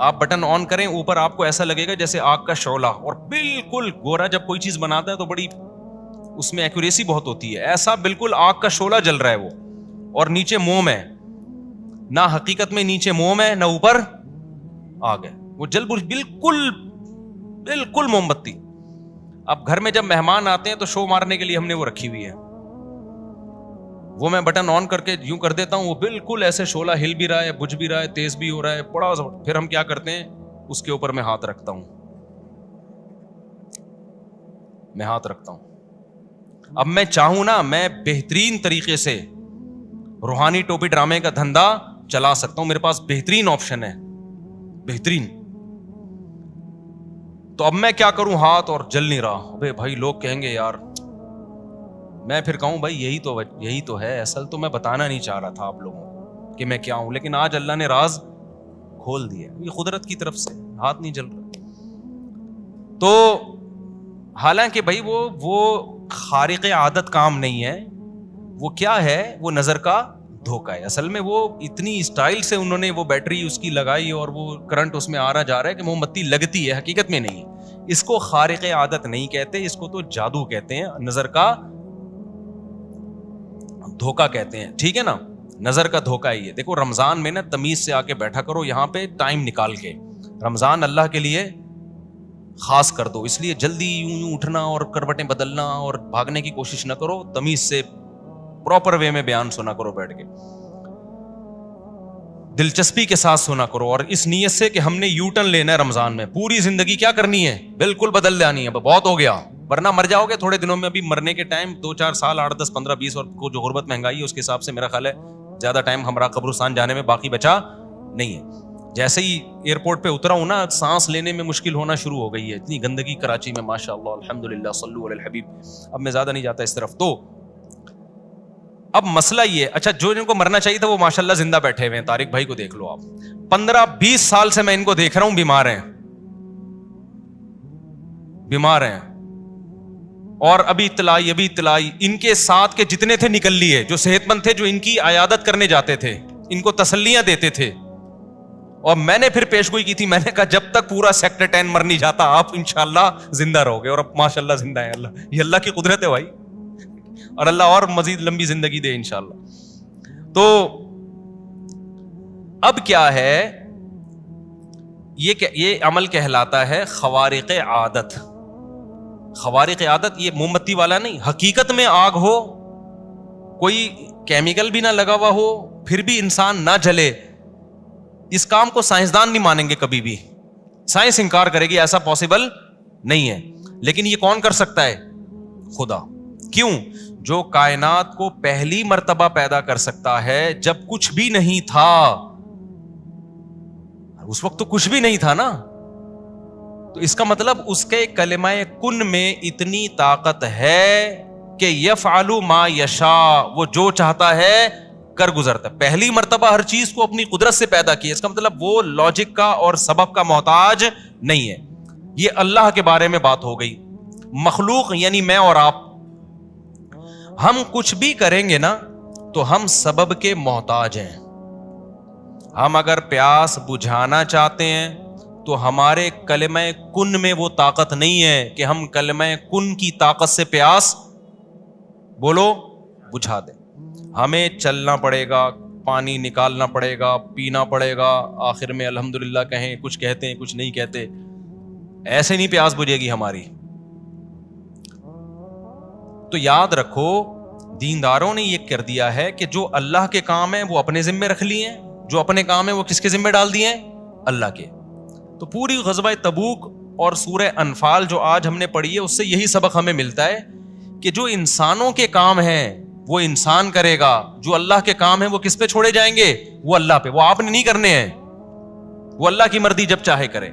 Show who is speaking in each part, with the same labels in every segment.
Speaker 1: آپ بٹن آن کریں اوپر آپ کو ایسا لگے گا جیسے آگ کا شعلہ, اور بالکل گورا جب کوئی چیز بناتا ہے تو بڑی اس میں ایکوریسی بہت ہوتی ہے, ایسا بالکل آگ کا شعلہ جل رہا ہے وہ, اور نیچے موم ہے, نہ حقیقت میں نیچے موم ہے نہ اوپر آگ ہے, وہ جل بالکل بالکل موم بتی. اب گھر میں جب مہمان آتے ہیں تو شو مارنے کے لیے ہم نے وہ رکھی ہوئی ہے, وہ میں بٹن آن کر کے یوں کر دیتا ہوں, وہ بالکل ایسے شعلہ ہل بھی رہا ہے, بجھ بھی رہا ہے, تیز بھی ہو رہا ہے بڑا. پھر ہم کیا کرتے ہیں, اس کے اوپر میں ہاتھ رکھتا ہوں, میں ہاتھ رکھتا ہوں. اب میں چاہوں نا میں بہترین طریقے سے روحانی ٹوپی ڈرامے کا دھندا چلا سکتا ہوں, میرے پاس بہترین آپشن ہے, بہترین. تو اب میں کیا کروں, ہاتھ اور جل نہیں رہا, ابے بھائی لوگ کہیں گے یار, میں پھر کہوں بھائی یہی تو ہے اصل, تو میں بتانا نہیں چاہ رہا تھا آپ لوگوں کو کہ میں کیا ہوں, لیکن آج اللہ نے راز کھول دیا, یہ قدرت کی طرف سے ہاتھ نہیں جل رہا. تو حالانکہ بھائی وہ خارق عادت کام نہیں ہے, وہ کیا ہے, وہ نظر کا دھوکا ہے. اصل میں وہ اتنی اسٹائل سے انہوں نے وہ بیٹری اس کی لگائی اور وہ کرنٹ اس میں آ رہا جا رہا ہے کہ موم بتی لگتی ہے, حقیقت میں نہیں ہے. اس کو خارق عادت نہیں کہتے, اس کو تو جادو کہتے ہیں, نظر کا دھوکا کہتے ہیں, ٹھیک ہے نا, نظر کا دھوکا ہی ہے. دیکھو رمضان میں نا تمیز سے آ کے بیٹھا کرو یہاں پہ ٹائم نکال کے, رمضان اللہ کے لیے خاص کر دو, اس لیے جلدی یوں اٹھنا اور کروٹیں بدلنا اور بھاگنے کی کوشش نہ کرو, تمیز سے پراپر وے میں بیان سنا کرو, بیٹھ کے دلچسپی کے ساتھ سنا کرو, اور اس نیت سے کہ ہم نے یو ٹرن لینا ہے رمضان میں, پوری زندگی کیا کرنی ہے, بالکل بدل جانی ہے, بہت ہو گیا, ورنہ مر جاؤ گے تھوڑے دنوں میں. ابھی مرنے کے ٹائم 2-4 سال 8, 10, 15, 20 اور کو جو غربت مہنگائی ہے اس کے حساب سے میرا خیال ہے زیادہ ٹائم ہمارا قبرستان جانے میں باقی بچا نہیں ہے. جیسے ہی ایئرپورٹ پہ اترا ہوں نا, سانس لینے میں مشکل ہونا شروع ہو گئی ہے, اتنی گندگی کراچی میں ماشاء اللہ الحمدللہ صلو علی الحبیب. اب میں زیادہ نہیں جاتا اس طرف. تو اب مسئلہ یہ, اچھا جو جن کو مرنا چاہیے تھا وہ ماشاءاللہ زندہ بیٹھے ہوئے ہیں, طارق بھائی کو دیکھ لو آپ, 15-20 سال سے میں ان کو دیکھ رہا ہوں, بیمار ہیں, اور ابھی اطلاعی ان کے ساتھ کے جتنے تھے نکل لیے, جو صحت مند تھے, جو ان کی عیادت کرنے جاتے تھے, ان کو تسلیاں دیتے تھے. اور میں نے پھر پیشگوئی کی تھی, میں نے کہا جب تک پورا سیکٹر 10 مر نہیں جاتا آپ انشاءاللہ زندہ رہو گے, اور اب ماشاءاللہ زندہ ہیں. اللہ, یہ اللہ کی قدرت ہے بھائی, اور اللہ اور مزید لمبی زندگی دے انشاءاللہ. تو اب کیا ہے, یہ عمل کہلاتا ہے خوارق عادت. خوارق عادت یہ موم بتی والا نہیں, حقیقت میں آگ ہو, کوئی کیمیکل بھی نہ لگا ہوا ہو, پھر بھی انسان نہ جلے. اس کام کو سائنسدان نہیں مانیں گے کبھی بھی, سائنس انکار کرے گی, ایسا پاسبل نہیں ہے. لیکن یہ کون کر سکتا ہے, خدا. کیوں, جو کائنات کو پہلی مرتبہ پیدا کر سکتا ہے جب کچھ بھی نہیں تھا. اس وقت تو کچھ بھی نہیں تھا نا, تو اس کا مطلب اس کے کلمہ کن میں اتنی طاقت ہے کہ یفعل ما یشاء, وہ جو چاہتا ہے کر گزرتا ہے. پہلی مرتبہ ہر چیز کو اپنی قدرت سے پیدا کی, اس کا مطلب وہ لاجک کا اور سبب کا محتاج نہیں ہے. یہ اللہ کے بارے میں بات ہو گئی. مخلوق یعنی میں اور آپ, ہم کچھ بھی کریں گے نا تو ہم سبب کے محتاج ہیں. ہم اگر پیاس بجھانا چاہتے ہیں تو ہمارے کلمہ کن میں وہ طاقت نہیں ہے کہ ہم کلمہ کن کی طاقت سے پیاس بولو بجھا دیں. ہمیں چلنا پڑے گا, پانی نکالنا پڑے گا, پینا پڑے گا, آخر میں الحمدللہ کہیں, کچھ کہتے ہیں کچھ نہیں کہتے, ایسے نہیں پیاس بجھے گی ہماری. تو یاد رکھو دینداروں نے یہ کر دیا ہے کہ جو اللہ کے کام ہیں وہ اپنے ذمے رکھ لیے ہیں, جو اپنے کام ہیں وہ کس کے ذمے ڈال دیے ہیں, اللہ کے. تو پوری غزوہ تبوک اور سورہ انفال جو آج ہم نے پڑھی ہے اس سے یہی سبق ہمیں ملتا ہے کہ جو انسانوں کے کام ہیں وہ انسان کرے گا, جو اللہ کے کام ہیں وہ کس پہ چھوڑے جائیں گے, وہ اللہ پہ. وہ آپ نے نہیں کرنے ہیں, وہ اللہ کی مرضی جب چاہے کرے.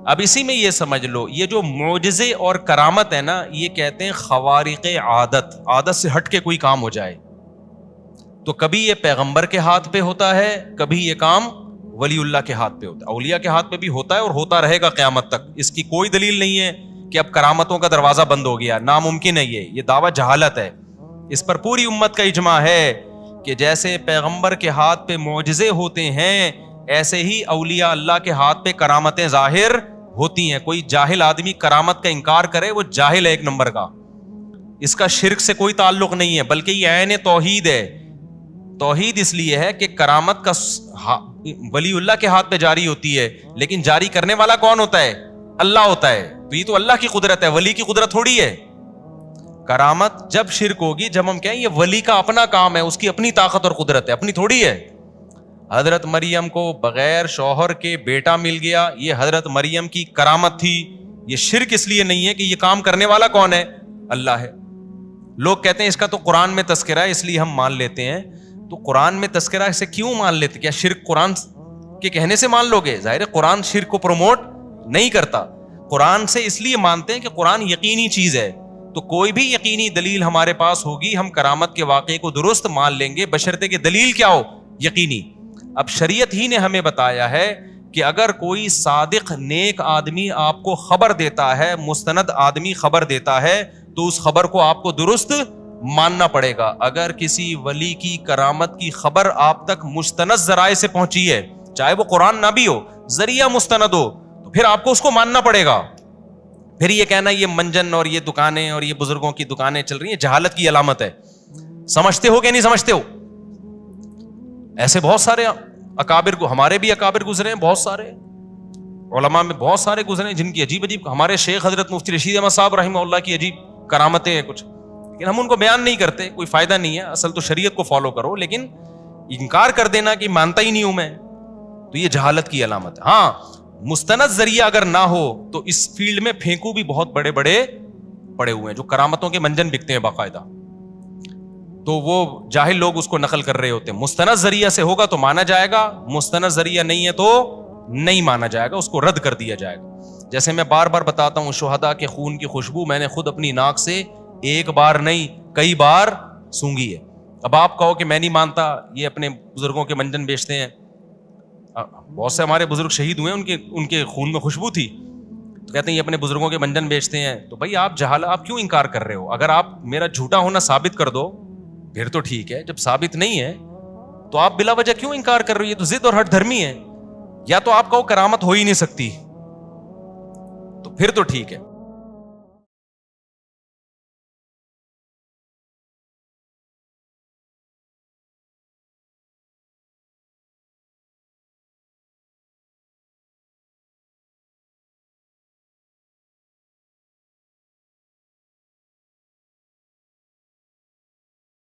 Speaker 1: اب اسی میں یہ سمجھ لو, یہ جو معجزے اور کرامت ہے نا, یہ کہتے ہیں خوارق عادت, عادت سے ہٹ کے کوئی کام ہو جائے. تو کبھی یہ پیغمبر کے ہاتھ پہ ہوتا ہے, کبھی یہ کام ولی اللہ کے ہاتھ پہ ہوتا ہے, اولیاء کے ہاتھ پہ بھی ہوتا ہے اور ہوتا رہے گا قیامت تک. اس کی کوئی دلیل نہیں ہے کہ اب کرامتوں کا دروازہ بند ہو گیا, ناممکن ہے. یہ دعویٰ جہالت ہے. اس پر پوری امت کا اجماع ہے کہ جیسے پیغمبر کے ہاتھ پہ معجزے ہوتے ہیں, ایسے ہی اولیاء اللہ کے ہاتھ پہ کرامتیں ظاہر ہوتی ہیں. کوئی جاہل آدمی کرامت کا انکار کرے وہ جاہل ہے ایک نمبر کا. اس کا شرک سے کوئی تعلق نہیں ہے بلکہ یہ عین توحید ہے. توحید اس لیے ہے کہ کرامت کا ولی اللہ کے ہاتھ پہ جاری ہوتی ہے, لیکن جاری کرنے والا کون ہوتا ہے؟ اللہ ہوتا ہے. تو یہ تو اللہ کی قدرت ہے, ولی کی قدرت تھوڑی ہے. کرامت جب شرک ہوگی جب ہم کہیں یہ ولی کا اپنا کام ہے, اس کی اپنی طاقت اور قدرت ہے, اپنی تھوڑی ہے. حضرت مریم کو بغیر شوہر کے بیٹا مل گیا, یہ حضرت مریم کی کرامت تھی. یہ شرک اس لیے نہیں ہے کہ یہ کام کرنے والا کون ہے؟ اللہ ہے. لوگ کہتے ہیں اس کا تو قرآن میں تذکرہ ہے اس لیے ہم مان لیتے ہیں. تو قرآن میں تذکرہ سے کیوں مان لیتے؟ کیا شرک قرآن کے کہنے سے مان لو گے؟ ظاہر ہے قرآن شرک کو پروموٹ نہیں کرتا. قرآن سے اس لیے مانتے ہیں کہ قرآن یقینی چیز ہے. تو کوئی بھی یقینی دلیل ہمارے پاس ہوگی ہم کرامت کے واقعے کو درست مان لیں گے, بشرطے کہ دلیل کیا ہو؟ یقینی. اب شریعت ہی نے ہمیں بتایا ہے کہ اگر کوئی صادق نیک آدمی آپ کو خبر دیتا ہے, مستند آدمی خبر دیتا ہے, تو اس خبر کو آپ کو درست ماننا پڑے گا. اگر کسی ولی کی کرامت کی خبر آپ تک مستند ذرائع سے پہنچی ہے, چاہے وہ قرآن نہ بھی ہو, ذریعہ مستند ہو, تو پھر آپ کو اس کو ماننا پڑے گا. پھر یہ کہنا یہ منجن اور یہ دکانیں اور یہ بزرگوں کی دکانیں چل رہی ہیں, جہالت کی علامت ہے. سمجھتے ہو کہ نہیں سمجھتے ہو؟ ایسے بہت سارے اکابر کو, ہمارے بھی اکابر گزرے ہیں, بہت سارے علماء میں بہت سارے گزرے ہیں جن کی عجیب عجیب, ہمارے شیخ حضرت مفتی رشید احمد صاحب رحمہ اللہ کی عجیب کرامتیں ہیں کچھ, لیکن ہم ان کو بیان نہیں کرتے, کوئی فائدہ نہیں ہے. اصل تو شریعت کو فالو کرو, لیکن انکار کر دینا کہ مانتا ہی نہیں ہوں میں, تو یہ جہالت کی علامت ہے. ہاں مستند ذریعہ اگر نہ ہو تو اس فیلڈ میں پھینکو بھی بہت بڑے بڑے پڑے ہوئے ہیں جو کرامتوں کے منجن بکتے ہیں باقاعدہ, تو وہ جاہل لوگ اس کو نقل کر رہے ہوتے ہیں. مستند ذریعہ سے ہوگا تو مانا جائے گا, مستند ذریعہ نہیں ہے تو نہیں مانا جائے گا, اس کو رد کر دیا جائے گا. جیسے میں بار بار بتاتا ہوں, شہداء کے خون کی خوشبو میں نے خود اپنی ناک سے ایک بار نہیں کئی بار سونگھی ہے. اب آپ کہو کہ میں نہیں مانتا, یہ اپنے بزرگوں کے منجن بیچتے ہیں. بہت سے ہمارے بزرگ شہید ہوئے ہیں, ان کے خون میں خوشبو تھی, تو کہتے ہیں یہ اپنے بزرگوں کے منجن بیچتے ہیں. تو بھائی آپ آپ کیوں انکار کر رہے ہو؟ اگر آپ میرا جھوٹا ہونا ثابت کر دو پھر تو ٹھیک ہے, جب ثابت نہیں ہے تو آپ بلا وجہ کیوں انکار کر رہے ہو؟ یہ تو ضد اور ہٹ دھرمی ہے. یا تو آپ کہو کرامت ہو ہی نہیں سکتی, تو پھر تو ٹھیک ہے.